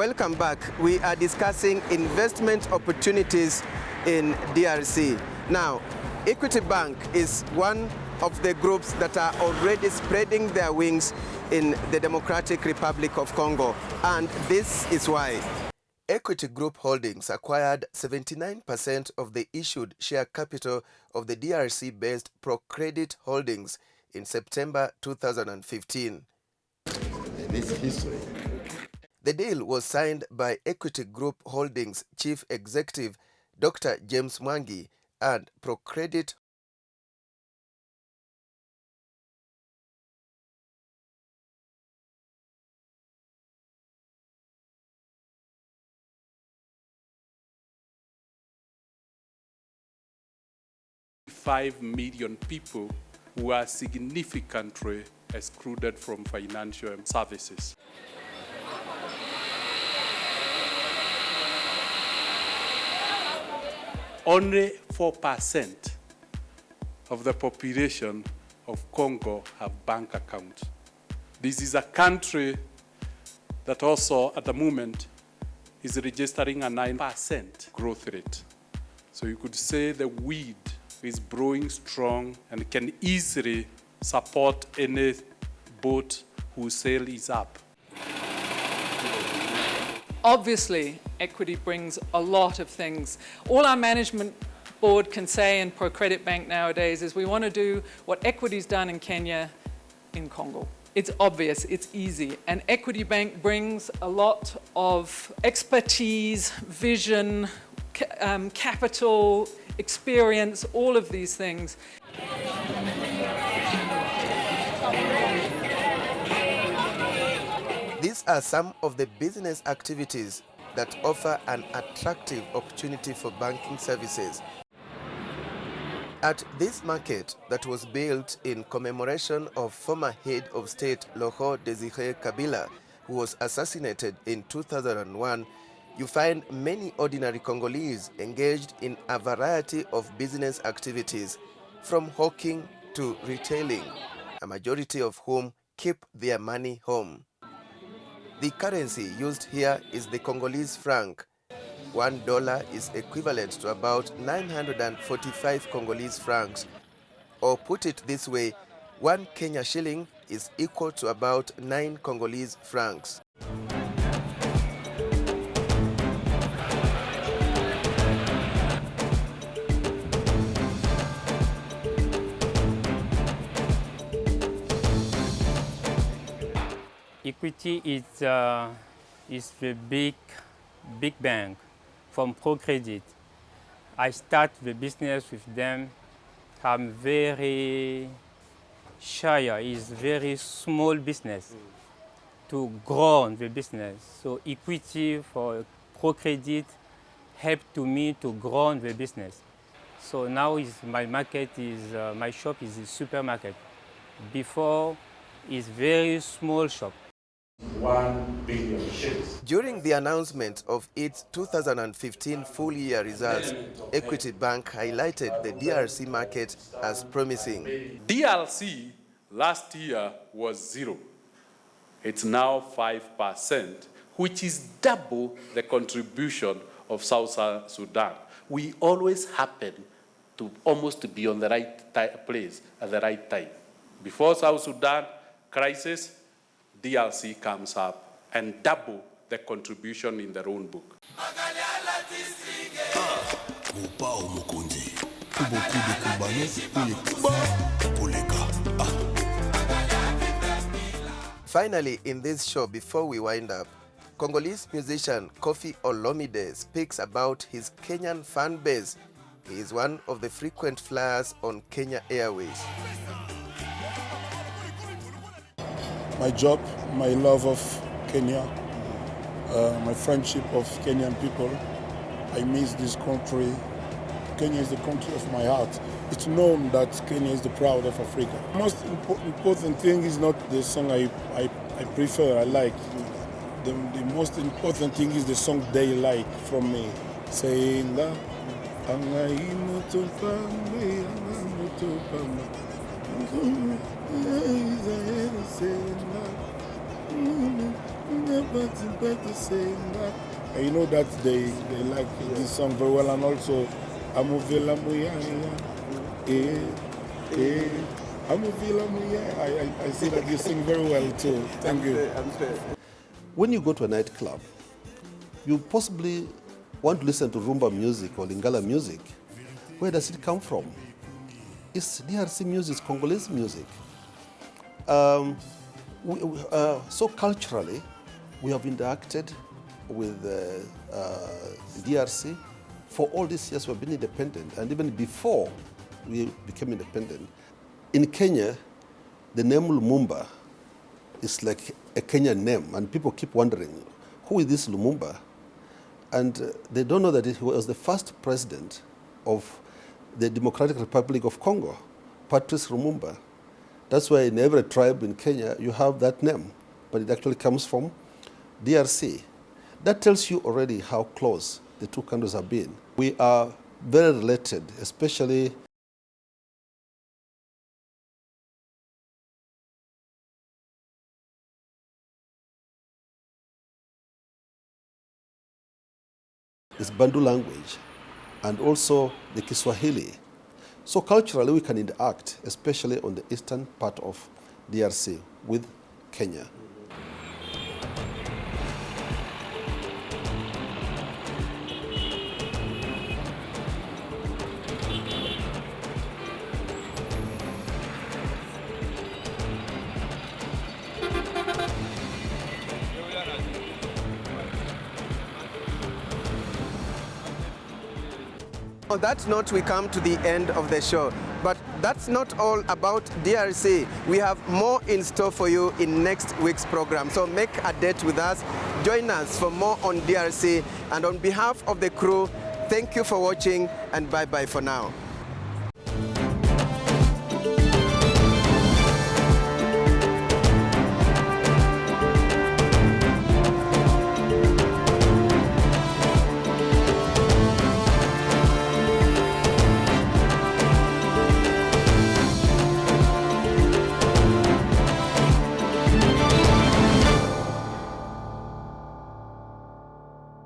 Welcome back. We are discussing investment opportunities in DRC. Now, Equity Bank is one of the groups that are already spreading their wings in the Democratic Republic of Congo, and this is why. Equity Group Holdings acquired 79% of the issued share capital of the DRC-based ProCredit Holdings in September 2015. This history. The deal was signed by Equity Group Holdings Chief Executive Dr. James Mwangi and ProCredit. $5 million people who are significantly excluded from financial services. Only 4% of the population of Congo have bank accounts. This is a country that also at the moment is registering a 9% growth rate. So you could say the weed is growing strong and can easily support any boat whose sail is up. Obviously, equity brings a lot of things. All our management board can say in ProCredit Bank nowadays is we want to do what equity's done in Kenya in Congo. It's obvious, it's easy. And Equity Bank brings a lot of expertise, vision, capital, experience, all of these things. These are some of the business activities that offer an attractive opportunity for banking services. At this market that was built in commemoration of former head of state Laurent Désiré Kabila, who was assassinated in 2001, you find many ordinary Congolese engaged in a variety of business activities, from hawking to retailing, a majority of whom keep their money home. The currency used here is the Congolese franc. $1 is equivalent to about 945 Congolese francs. Or put it this way, 1 Kenya shilling is equal to about 9 Congolese francs. Equity is the big bank from ProCredit. I start the business with them. I'm very shy. It's very small business to grow the business. So equity for ProCredit helped to me to grow the business. So now my market is my shop is a supermarket. Before, it's very small shop. 1 billion shillings. During the announcement of its 2015 full-year results, Equity Bank highlighted the DRC market as promising. DRC last year was 0. It's now 5%, which is double the contribution of South Sudan. We always happen to almost be on the right place at the right time. Before South Sudan crisis, DRC comes up and double the contribution in their own book. Finally, in this show, before we wind up, Congolese musician Kofi Olomide speaks about his Kenyan fan base. He is one of the frequent flyers on Kenya Airways. My job, my love of Kenya, my friendship of Kenyan people. I miss this country. Kenya is the country of my heart. It's known that Kenya is the pride of Africa. The most important thing is not the song I prefer, I like. The most important thing is the song they like from me. Saying that. Nothing better saying that. And you know that they like this song very well, and also Amuvila Muya. Amuvila Muya. I see that you sing very well too. Thank you. When you go to a nightclub, you possibly want to listen to rumba music or Lingala music. Where does it come from? It's DRC music, it's Congolese music. So culturally, we have interacted with DRC. For all these years, we've been independent, and even before we became independent. In Kenya, the name Lumumba is like a Kenyan name, and people keep wondering, who is this Lumumba? And they don't know that he was the first president of the Democratic Republic of Congo, Patrice Lumumba. That's why in every tribe in Kenya, you have that name, but it actually comes from DRC. That tells you already how close the two countries have been. We are very related, especially this Bantu language and also the Kiswahili. So culturally we can interact, especially on the eastern part of DRC with Kenya. On that note, we come to the end of the show. But that's not all about DRC. We have more in store for you in next week's program. So make a date with us. Join us for more on DRC. And on behalf of the crew, thank you for watching and bye-bye for now.